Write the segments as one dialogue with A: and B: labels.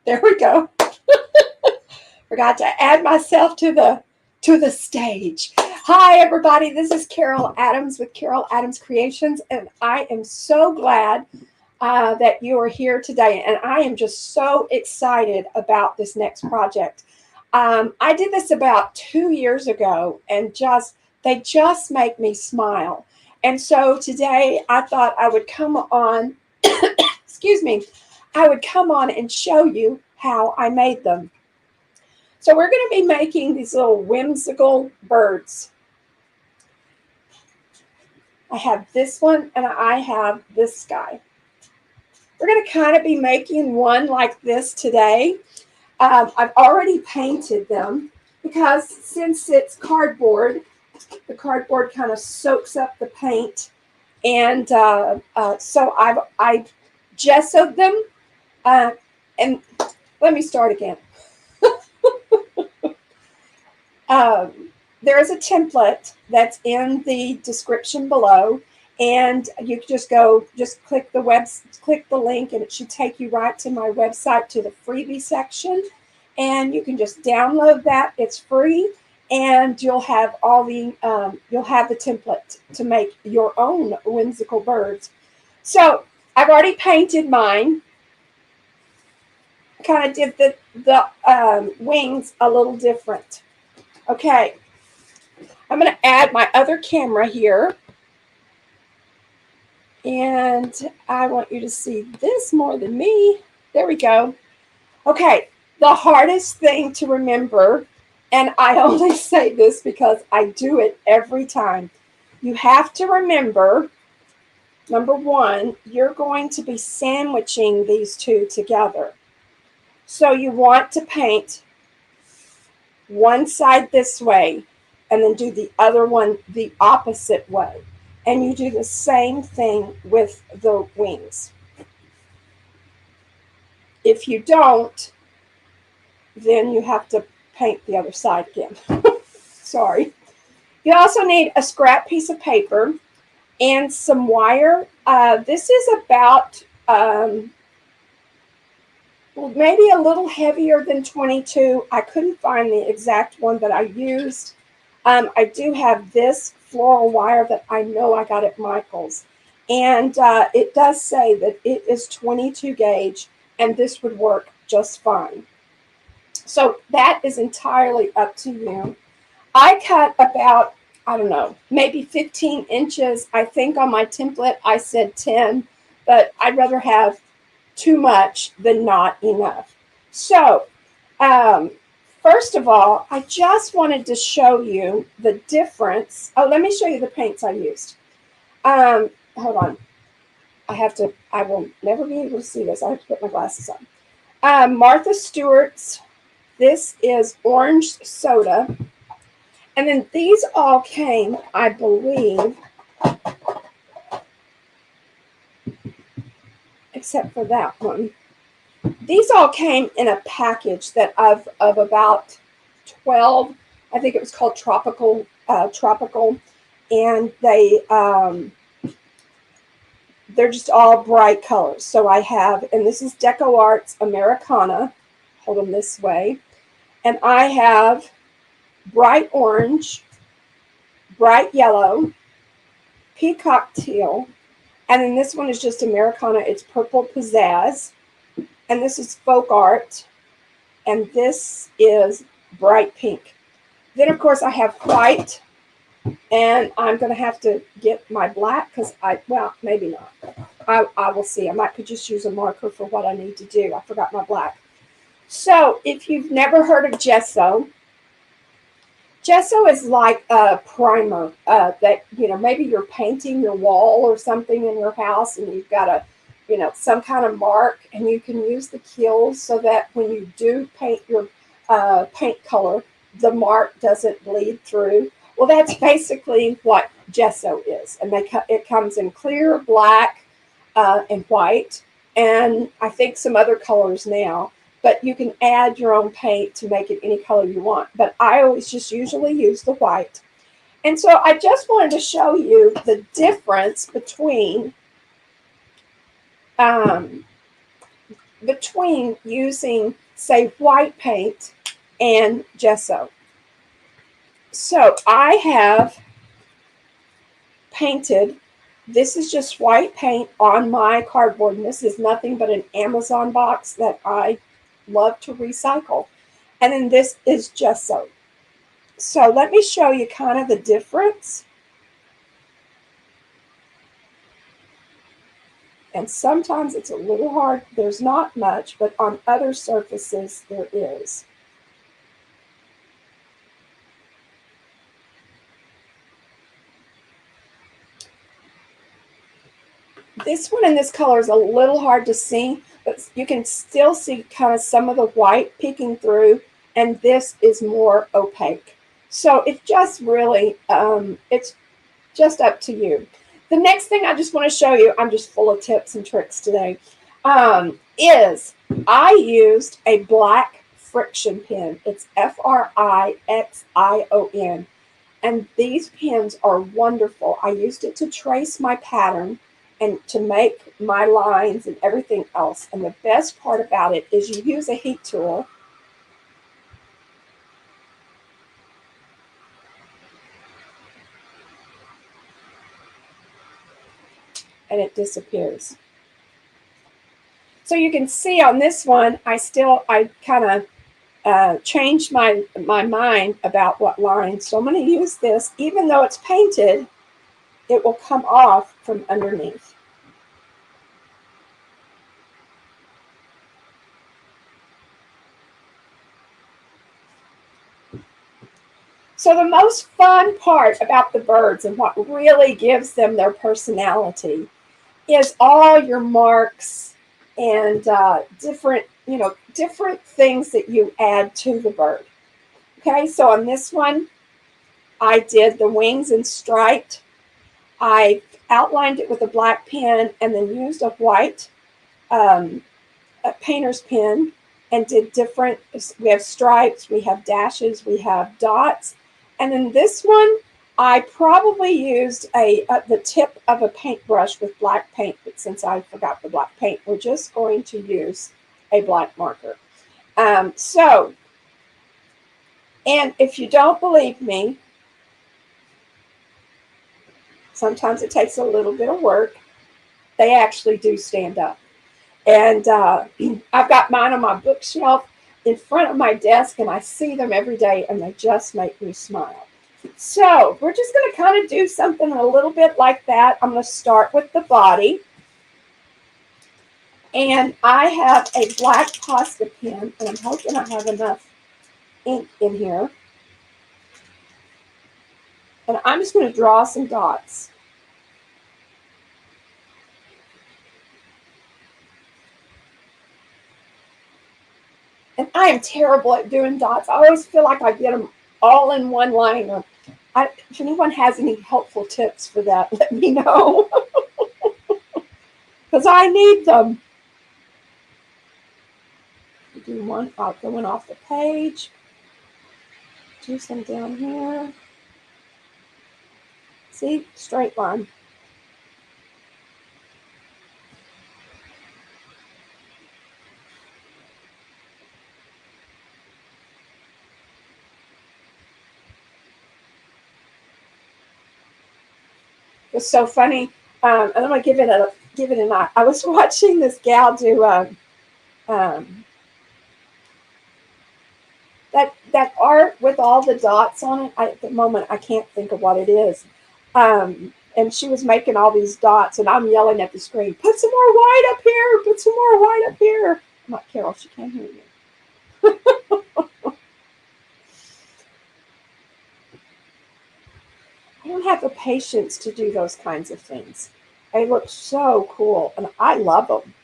A: There we go. Forgot to add myself to the stage. Hi everybody, this is Carol Adams with Carol Adams Creations, and I am so glad that you are here today. And I am just so excited about this next project. I did this about 2 years ago, and they just make me smile. And so today I thought I would come on, excuse me, I would come on and show you how I made them. So we're going to be making these little whimsical birds. I have this one and I have this guy. We're going to kind of be making one like this today. I've already painted them because since it's cardboard, the cardboard kind of soaks up the paint. And so I gessoed them. And let me start again. There is a template that's in the description below, and you can just click the link, and it should take you right to my website, to the freebie section, and you can just download that. It's free, and you'll have the template to make your own whimsical birds. So I've already painted mine. Kind of did the wings a little different. Okay, I'm going to add my other camera here, and I want you to see this more than me. There we go. Okay, the hardest thing to remember, and I only say this because I do it every time, you have to remember, number one, you're going to be sandwiching these two together. So you want to paint one side this way and then do the other one the opposite way. And you do the same thing with the wings. If you don't, then you have to paint the other side again. Sorry. You also need a scrap piece of paper and some wire. This is about maybe a little heavier than 22. I couldn't find the exact one that I used. I do have this floral wire that I know I got at Michael's. And it does say that it is 22 gauge, and this would work just fine. So that is entirely up to you. I cut about, I don't know, maybe 15 inches. I think on my template I said 10, but I'd rather have too much than not enough. So, first of all, I just wanted to show you the difference. Oh, let me show you the paints I used. Hold on. I will never be able to see this. I have to put my glasses on. Martha Stewart's, this is orange soda. And then these all came, I believe, except for that one. These all came in a package that of about 12. I think it was called Tropical, and they're just all bright colors. So I have, and this is Deco Arts Americana. Hold them this way, and I have bright orange, bright yellow, peacock teal. And then this one is just Americana. It's purple pizzazz. And this is folk art. And this is bright pink. Then, of course, I have white. And I'm going to have to get my black because well, maybe not. I will see. I might could just use a marker for what I need to do. I forgot my black. So if you've never heard of gesso, gesso is like a primer that, maybe you're painting your wall or something in your house and you've got some kind of mark, and you can use the kills so that when you do paint your paint color, the mark doesn't bleed through. Well, that's basically what gesso is. And it comes in clear, black, and white, and I think some other colors now. But you can add your own paint to make it any color you want. But I always just usually use the white. And so I just wanted to show you the difference between between using, say, white paint and gesso. So I have painted, this is just white paint on my cardboard, and this is nothing but an Amazon box that I love to recycle. And then this is gesso. So let me show you kind of the difference. And sometimes it's a little hard. There's not much, but on other surfaces there is. This one in this color is a little hard to see, but you can still see kind of some of the white peeking through, and this is more opaque. So it's just really, it's just up to you. The next thing I just want to show you, I'm just full of tips and tricks today, is I used a black friction pen. It's Frixion. And these pens are wonderful. I used it to trace my pattern and to make my lines and everything else. And the best part about it is you use a heat tool. And it disappears. So you can see on this one, I kind of changed my mind about what lines. So I'm going to use this. Even though it's painted, it will come off from underneath. So the most fun part about the birds and what really gives them their personality is all your marks and different things that you add to the bird. Okay, so on this one, I did the wings in striped. I outlined it with a black pen and then used a white a painter's pen and did different, we have stripes, we have dashes, we have dots. And then this one, I probably used the tip of a paintbrush with black paint, but since I forgot the black paint, we're just going to use a black marker. And if you don't believe me, sometimes it takes a little bit of work. They actually do stand up. And I've got mine on my bookshelf in front of my desk, and I see them every day, and they just make me smile. So we're just going to kind of do something a little bit like that. I'm going to start with the body. And I have a black Posca pen, and I'm hoping I have enough ink in here. And I'm just going to draw some dots. And I am terrible at doing dots. I always feel like I get them all in one line. If anyone has any helpful tips for that, let me know. Because I need them. Do one going off the page. Do some down here. See, straight line. It's so funny. And I'm gonna give it an eye. I was watching this gal do that art with all the dots on it. At the moment, I can't think of what it is. And she was making all these dots, and I'm yelling at the screen, "Put some more white up here! Put some more white up here!" I'm like, Carol, she can't hear you. I don't have the patience to do those kinds of things. They look so cool, and I love them.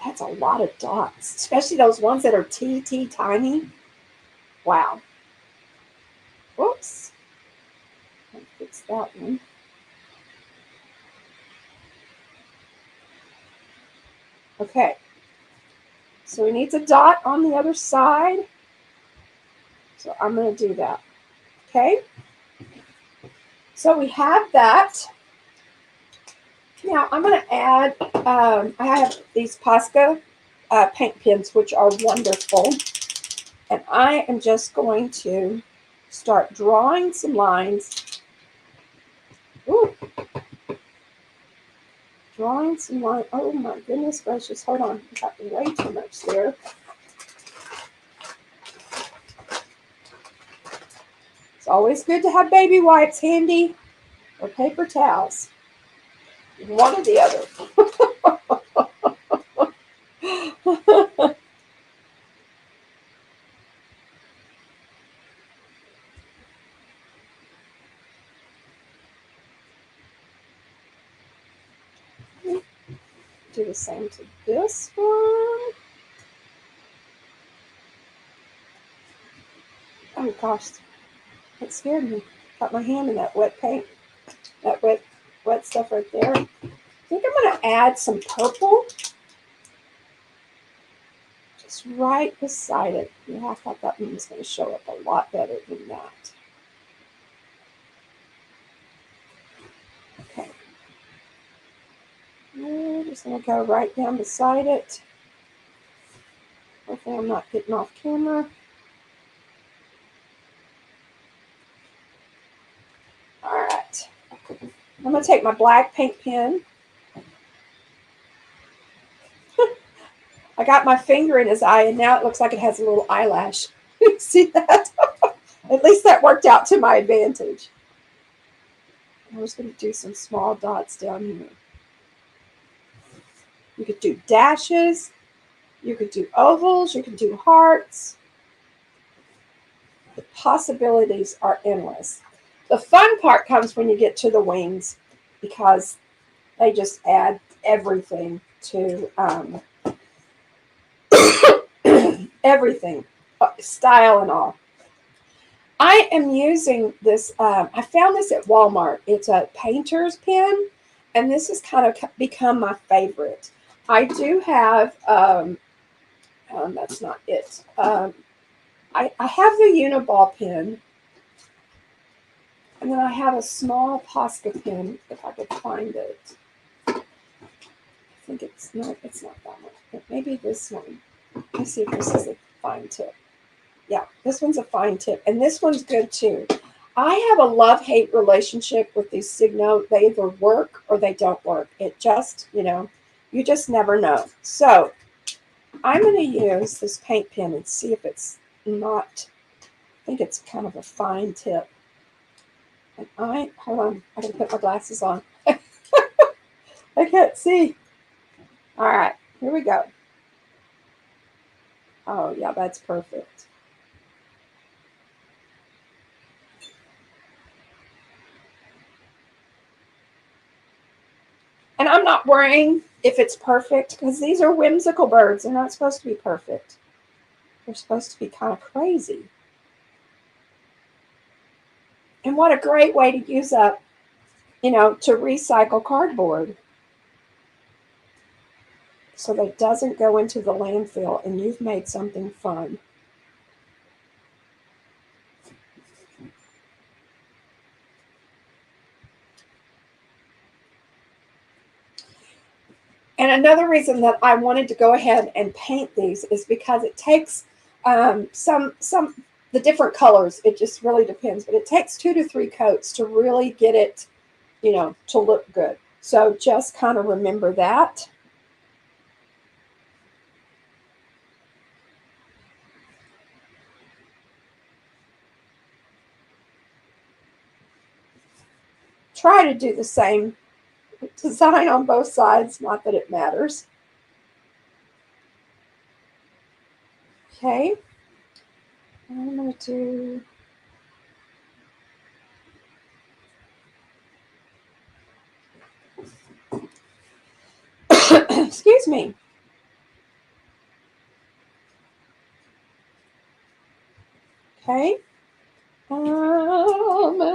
A: That's a lot of dots, especially those ones that are teeny tiny. Wow. Whoops. I'll fix that one. Okay. So we need a dot on the other side. So I'm going to do that. Okay. So we have that. Now I'm going to add, I have these Posca paint pens, which are wonderful. And I am just going to start drawing some lines. Ooh. Drawing some lines. Oh my goodness gracious. Hold on. I got way too much there. It's always good to have baby wipes handy or paper towels. One or the other. Do the same to this one. Oh gosh, that scared me. Got my hand in that wet paint, that wet stuff right there. I think I'm going to add some purple just right beside it. Yeah, I thought that one was going to show up a lot better than that. Okay. I'm just going to go right down beside it. Hopefully I'm not getting off camera. All right. I'm going to take my black paint pen. I got my finger in his eye, and now it looks like it has a little eyelash. See that? At least that worked out to my advantage. I'm just going to do some small dots down here. You could do dashes. You could do ovals. You could do hearts. The possibilities are endless. The fun part comes when you get to the wings, because they just add everything to everything, style and all. I am using this, I found this at Walmart. It's a painter's pen, and this has kind of become my favorite. I do have, that's not it. I have the Uniball pen, and then I have a small Posca pen, if I could find it. I think it's not that one. Maybe this one. Let me see if this is a fine tip. Yeah, this one's a fine tip, and this one's good too. I have a love-hate relationship with these Signo. They either work or they don't work. It just, you just never know. So I'm going to use this paint pen and see if it's not, I think it's kind of a fine tip. And hold on, I can put my glasses on. I can't see. All right, here we go. Oh, yeah, that's perfect. And I'm not worrying if it's perfect, because these are whimsical birds. They're not supposed to be perfect. They're supposed to be kind of crazy. And what a great way to use up, to recycle cardboard, so that it doesn't go into the landfill and you've made something fun. And another reason that I wanted to go ahead and paint these is because it takes the different colors. It just really depends, but it takes 2 to 3 coats to really get it, to look good. So just kind of remember that. Try to do the same design on both sides, not that it matters. Okay, I'm going to do, excuse me. Okay,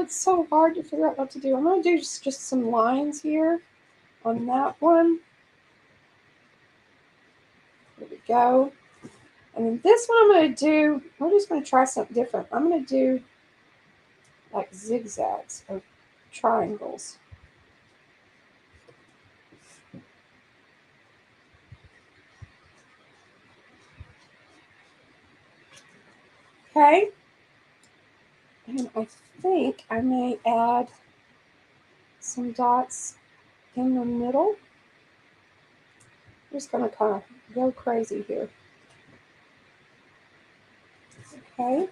A: it's so hard to figure out what to do. I'm going to do just some lines here on that one. There we go. And then this one I'm going to do, we're just going to try something different. I'm going to do like zigzags or triangles. Okay. And I think I may add some dots in the middle. I'm just going to kind of go crazy here. Okay.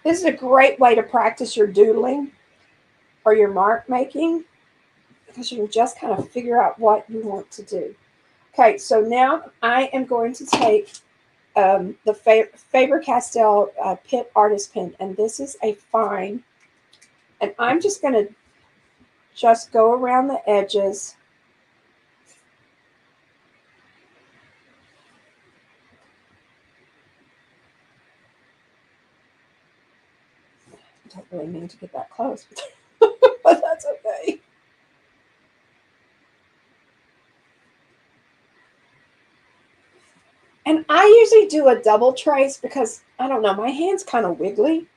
A: This is a great way to practice your doodling or your mark making because you can just kind of figure out what you want to do. Okay, so now I am going to take the Faber-Castell Pitt Artist Pen, and this is a fine. And I'm just going to just go around the edges. I don't really mean to get that close, but that's okay. And I usually do a double trace because, I don't know, my hand's kind of wiggly.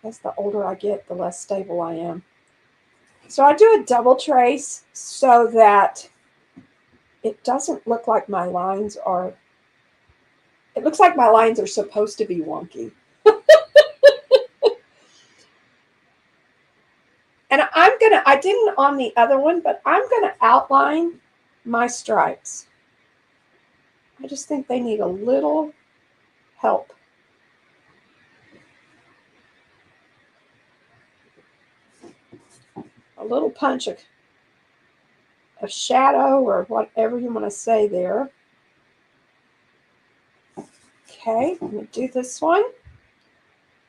A: As the older I get, the less stable I am. So I do a double trace so that it doesn't look like my lines are, it looks like my lines are supposed to be wonky. And I didn't on the other one, but I'm going to outline my stripes. I just think they need a little help. A little punch of shadow or whatever you want to say there. Okay, I'm going to do this one.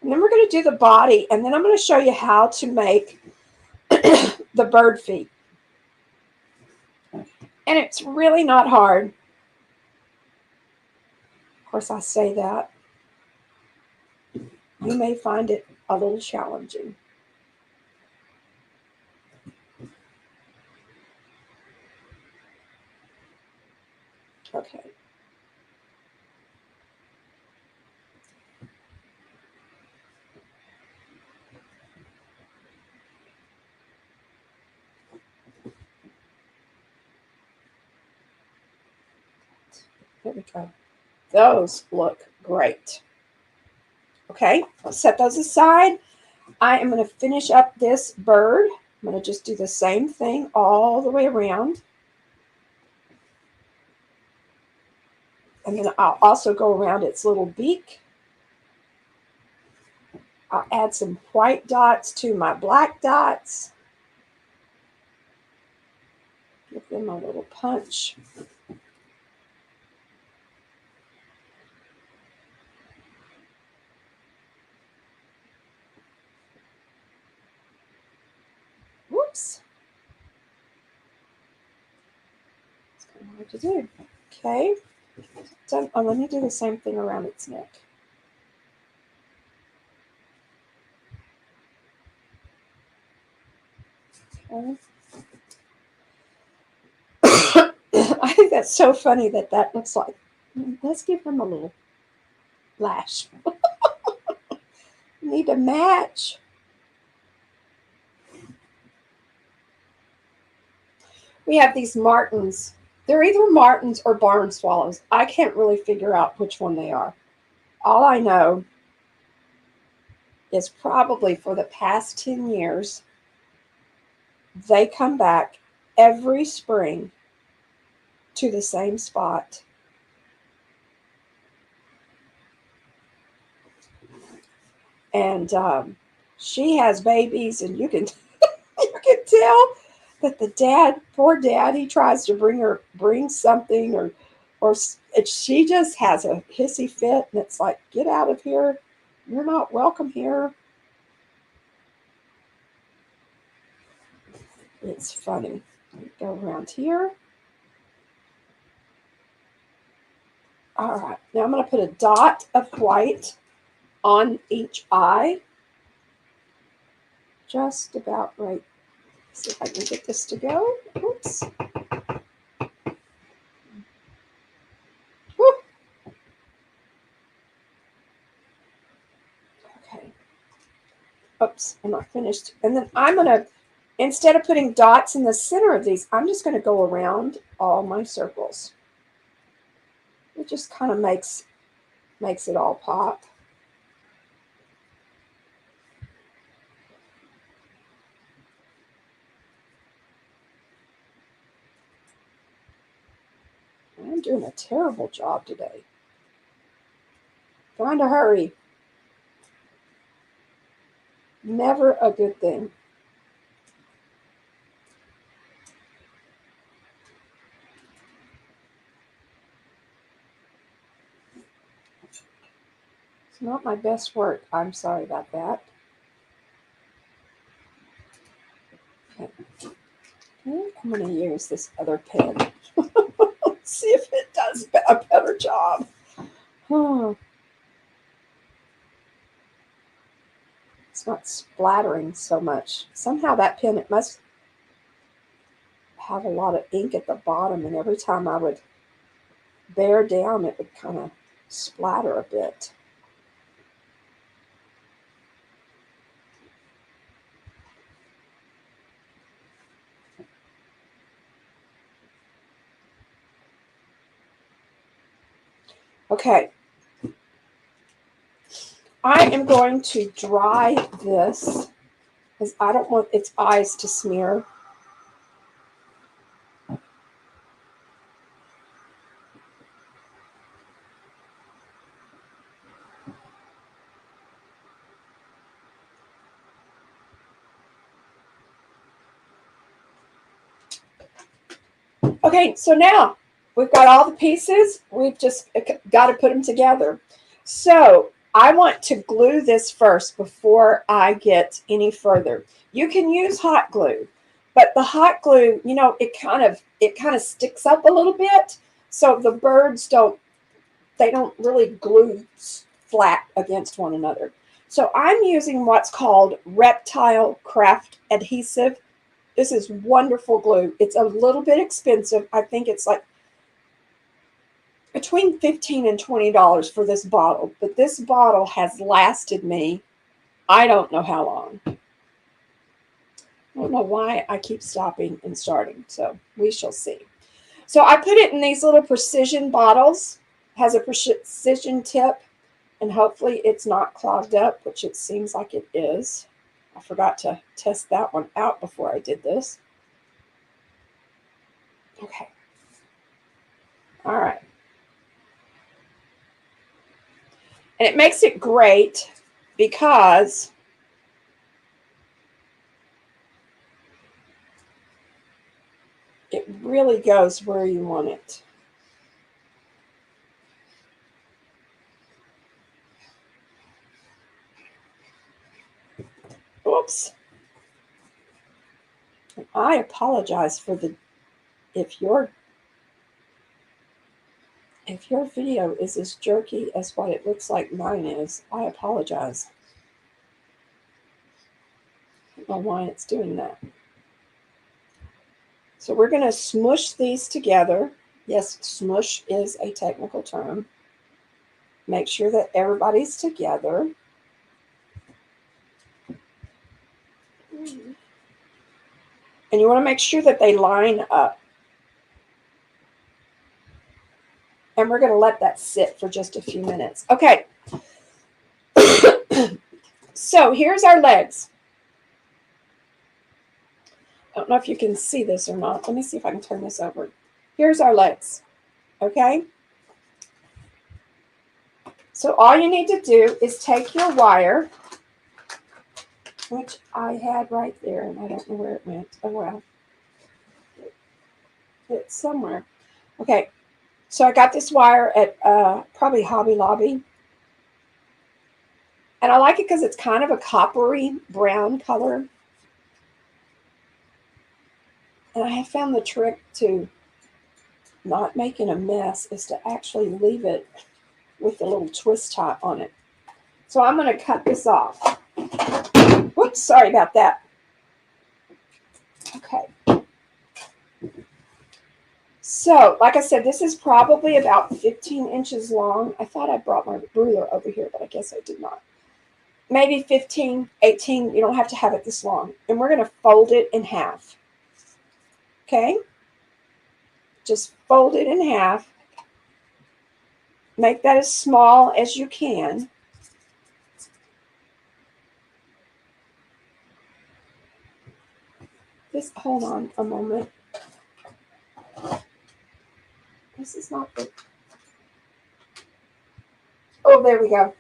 A: And then we're going to do the body, and then I'm going to show you how to make the bird feet. And it's really not hard. Of course, I say that. You may find it a little challenging. Okay. There we go. Those look great. Okay, I'll set those aside. I am going to finish up this bird. I'm going to just do the same thing all the way around. And then I'll also go around its little beak. I'll add some white dots to my black dots. Give them a little punch. Whoops. It's kind of hard to do. Okay. So, let me do the same thing around its neck. Okay. I think that's so funny that looks like, let's give them a little lash. Need to match. We have these martins. They're either martins or barn swallows. I can't really figure out which one they are. All I know is probably for the past 10 years, they come back every spring to the same spot. And she has babies, and you can you can tell that the dad, poor dad, he tries to bring something, or she just has a hissy fit, and it's like, get out of here, you're not welcome here. It's funny. Go around here. All right, now I'm going to put a dot of white on each eye. Just about right. See if I can get this to go. Oops. Woo. Okay. Oops, I'm not finished. And then I'm going to, instead of putting dots in the center of these, I'm just going to go around all my circles. It just kind of makes it all pop. I'm doing a terrible job today. Trying to hurry. Never a good thing. It's not my best work. I'm sorry about that. Okay. I'm going to use this other pen. Let's see if it does a better job. It's not splattering so much. Somehow that pen, it must have a lot of ink at the bottom, and every time I would bear down, it would kind of splatter a bit. Okay. I am going to dry this because I don't want its eyes to smear. Okay, so now we've got all the pieces. We've just got to put them together. So I want to glue this first before I get any further. You can use hot glue, but the hot glue, you know, it kind of sticks up a little bit, so the birds don't really glue flat against one another. So I'm using what's called Reptile Craft Adhesive. This is wonderful glue. It's a little bit expensive. I think it's like between $15 and $20 for this bottle. But this bottle has lasted me, I don't know how long. I don't know why I keep stopping and starting. So we shall see. So I put it in these little precision bottles. It has a precision tip. And hopefully it's not clogged up, which it seems like it is. I forgot to test that one out before I did this. Okay. All right. And it makes it great because it really goes where you want it. Oops. And I apologize for if your video is as jerky as what it looks like mine is. I apologize. I don't know why it's doing that. So we're going to smush these together. Yes, smush is a technical term. Make sure that everybody's together. And you want to make sure that they line up. And we're going to let that sit for just a few minutes. Okay. So here's our legs. I don't know if you can see this or not. Let me see if I can turn this over. Here's our legs. Okay. So all you need to do is take your wire, which I had right there, and I don't know where it went. Oh, well. It's somewhere. Okay. So I got this wire at probably Hobby Lobby. And I like it because it's kind of a coppery brown color. And I have found the trick to not making a mess is to actually leave it with a little twist tie on it. So I'm going to cut this off. Whoops, sorry about that. Okay. So, like I said, this is probably about 15 inches long. I thought I brought my ruler over here, but I guess I did not. Maybe 15, 18. You don't have to have it this long. And we're going to fold it in half. Okay? just fold it in half. Make that as small as you can. Hold on a moment. This is not the, oh, there we go.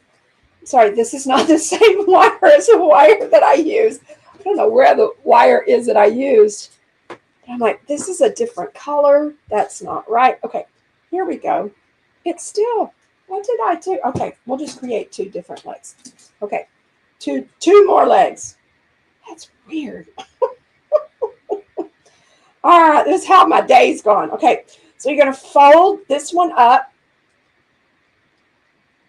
A: Sorry, this is not the same wire as the wire that I used. I don't know where the wire is that I used. I'm like, this is a different color. That's not right. Okay, here we go. It's still, what did I do? Okay, we'll just create 2 different legs. Okay, two more legs. That's weird. All right, this is how my day's gone. Okay, so you're going to fold this one up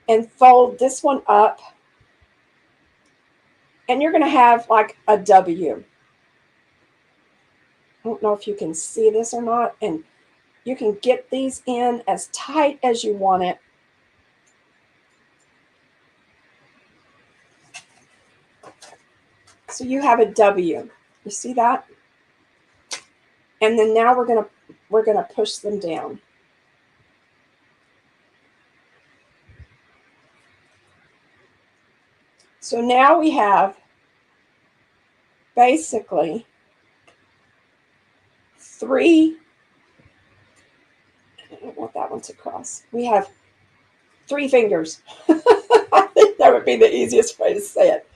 A: and fold this one up. And you're going to have like a W. I don't know if you can see this or not. And you can get these in as tight as you want it. So you have a W. You see that? And then now we're gonna push them down. So now we have basically 3. I don't want that one to cross. We have 3 fingers. I think that would be the easiest way to say it.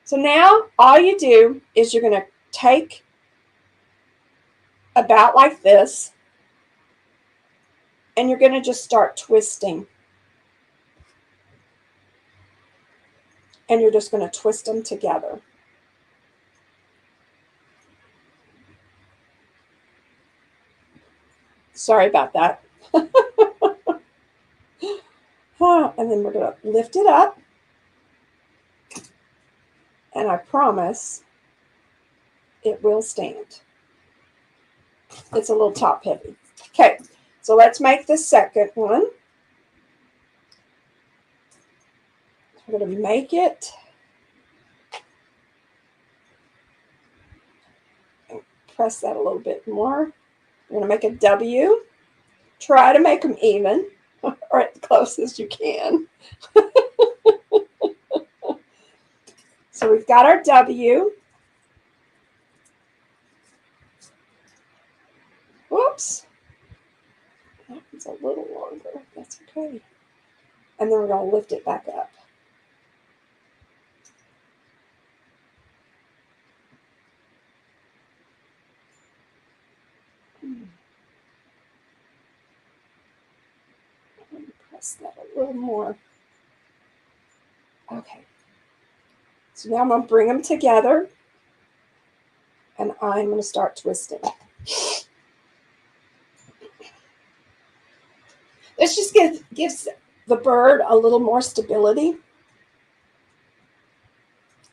A: So now all you do is you're going to take about like this, and you're going to just start twisting. And you're just going to twist them together. Sorry about that. And then we're going to lift it up. And I promise it will stand. It's a little top heavy. Okay, so let's make the second one. We're going to make it. Press that a little bit more. We're going to make a W. Try to make them even, or as close as you can. So we've got our W. Whoops. That one's a little longer. That's okay. And then we're going to lift it back up. Press that a little more. Okay. So now I'm going to bring them together. And I'm going to start twisting. This just gives the bird a little more stability.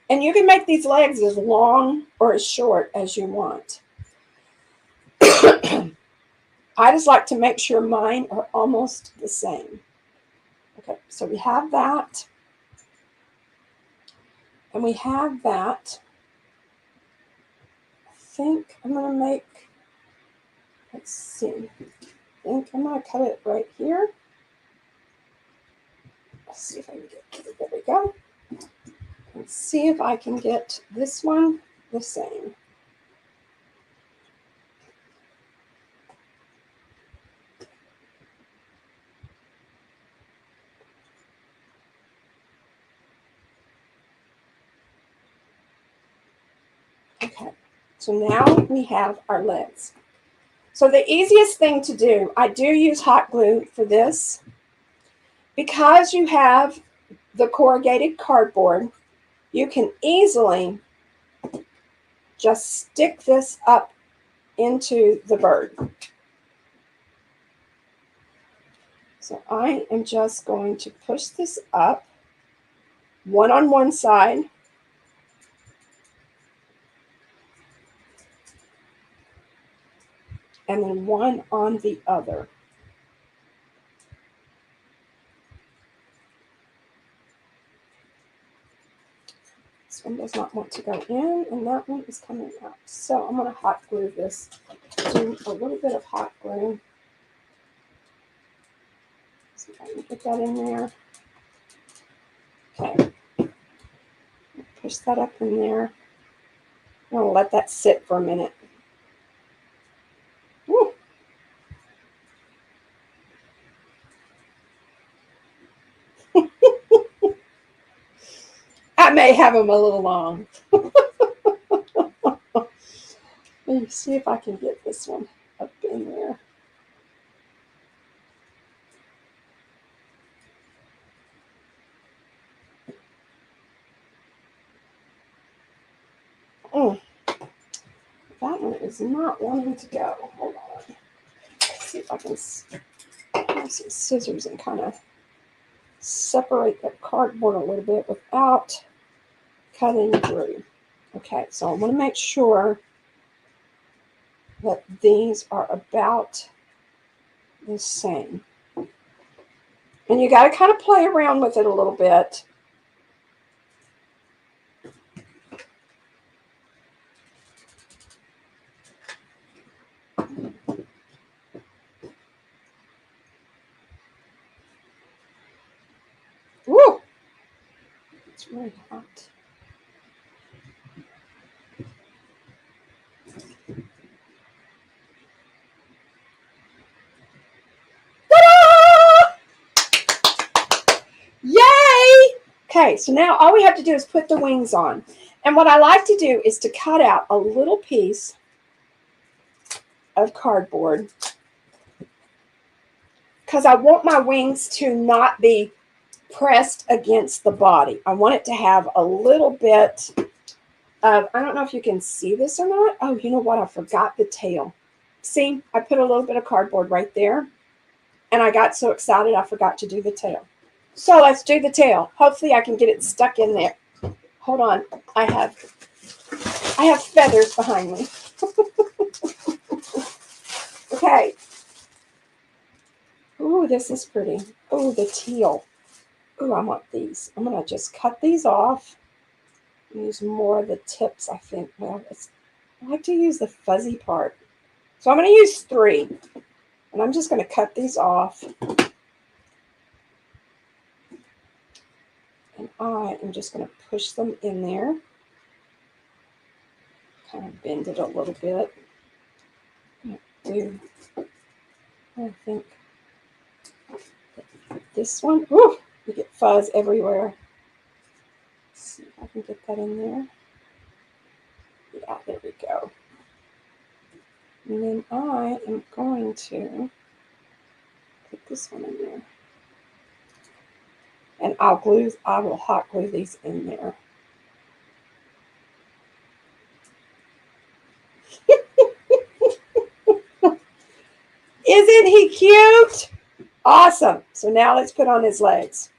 A: And you can make these legs as long or as short as you want. I just like to make sure mine are almost the same. Okay, so we have that. And we have that. I think I'm going to make, let's see. I think I'm going to cut it right here. Let's see if I can get it. There we go. Let's see if I can get this one the same. Okay, so now we have our legs. So the easiest thing to do, I do use hot glue for this. Because you have the corrugated cardboard, you can easily just stick this up into the bird. So I am just going to push this up, one on one side. And then one on the other. This one does not want to go in, and that one is coming out. So I'm going to hot glue this. Do a little bit of hot glue. See if I can get that in there. Okay. Push that up in there. I'm going to let that sit for a minute. Woo. I may have them a little long. Let me see if I can get this one up in there. That one is not wanting to go. Hold on. Let's see if I can have some scissors and kind of separate that cardboard a little bit without cutting through. Okay, so I want to make sure that these are about the same. And you got to kind of play around with it a little bit. Woo! It's really hot. Ta-da! Yay! Okay, so now all we have to do is put the wings on. And what I like to do is to cut out a little piece of cardboard because I want my wings to not be pressed against the body. I want it to have a little bit of, I don't know if you can see this or not. Oh, you know what? I forgot the tail. See, I put a little bit of cardboard right there, and I got so excited I forgot to do the tail. So let's do the tail. Hopefully I can get it stuck in there. Hold on. I have feathers behind me. Okay. Ooh, this is pretty. Ooh, the teal. Ooh, I want these. I'm going to just cut these off. Use more of the tips, I think. Well, I like to use the fuzzy part. So I'm going to use 3. And I'm just going to cut these off. And I am just going to push them in there. Kind of bend it a little bit. I think this one. Ooh, you get fuzz everywhere. Let's see if I can get that in there. Yeah, there we go. And then I am going to put this one in there. And I will hot glue these in there. Isn't he cute? Awesome. So now let's put on his legs.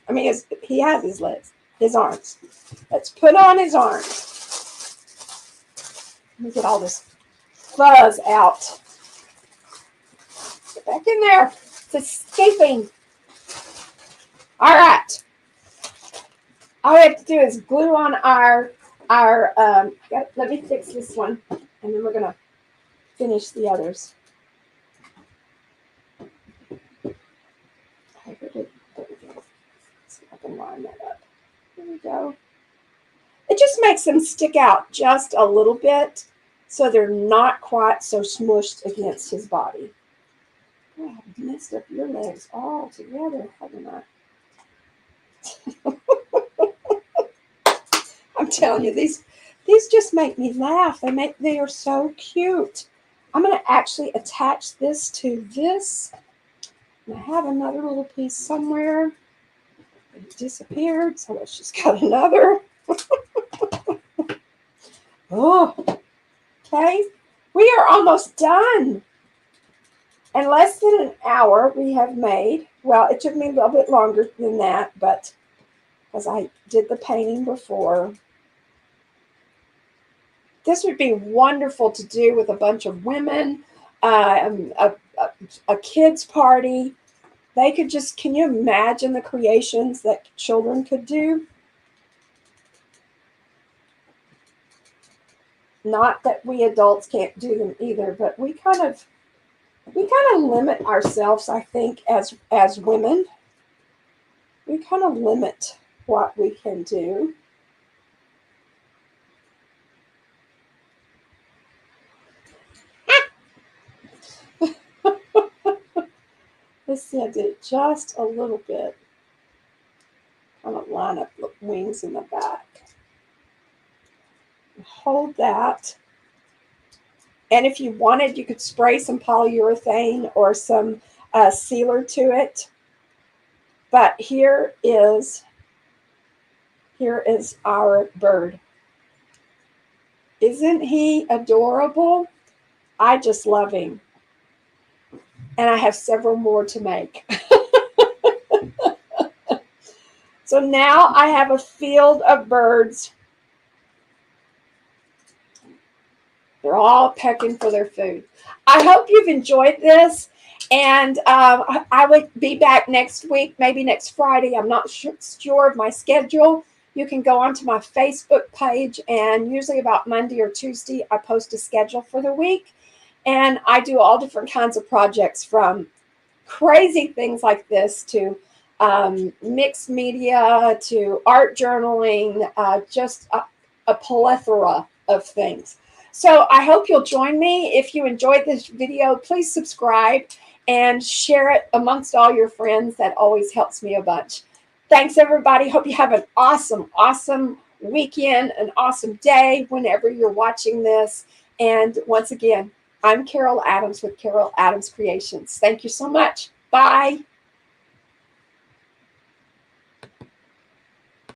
A: I mean, he has his legs, his arms. Let's put on his arms. Let me get all this fuzz out. Get back in there. It's escaping. All right. All we have to do is glue on our let me fix this one, and then we're going to finish the others. See if I can line that up. There we go. It just makes them stick out just a little bit so they're not quite so smushed against his body. Oh, I've messed up your legs all together, haven't I? I'm telling you, these just make me laugh. They are so cute. I'm going to actually attach this to this. And I have another little piece somewhere. It disappeared, so let's just cut another. Oh, okay. We are almost done. In less than an hour, we have made, well, it took me a little bit longer than that, but because I did the painting before. This would be wonderful to do with a bunch of women, a kids' party. They could just, can you imagine the creations that children could do? Not that we adults can't do them either, but we kind of, We kind of limit ourselves, I think, as women. We kind of limit what we can do. Let's see, I did just a little bit. Kind of line up the wings in the back. Hold that. And if you wanted, you could spray some polyurethane or some sealer to it. But here is our bird. Isn't he adorable? I just love him. And I have several more to make. So now I have a field of birds. They're all pecking for their food. I hope you've enjoyed this. And I will be back next week, maybe next Friday. I'm not sure of my schedule. You can go onto my Facebook page, and usually about Monday or Tuesday, I post a schedule for the week. And I do all different kinds of projects, from crazy things like this to mixed media to art journaling, just a plethora of things. So I hope you'll join me. If you enjoyed this video, please subscribe and share it amongst all your friends. That always helps me a bunch. Thanks, everybody. Hope you have an awesome, awesome weekend, an awesome day whenever you're watching this. And once again, I'm Carol Adams with Carol Adams Creations. Thank you so much. Bye.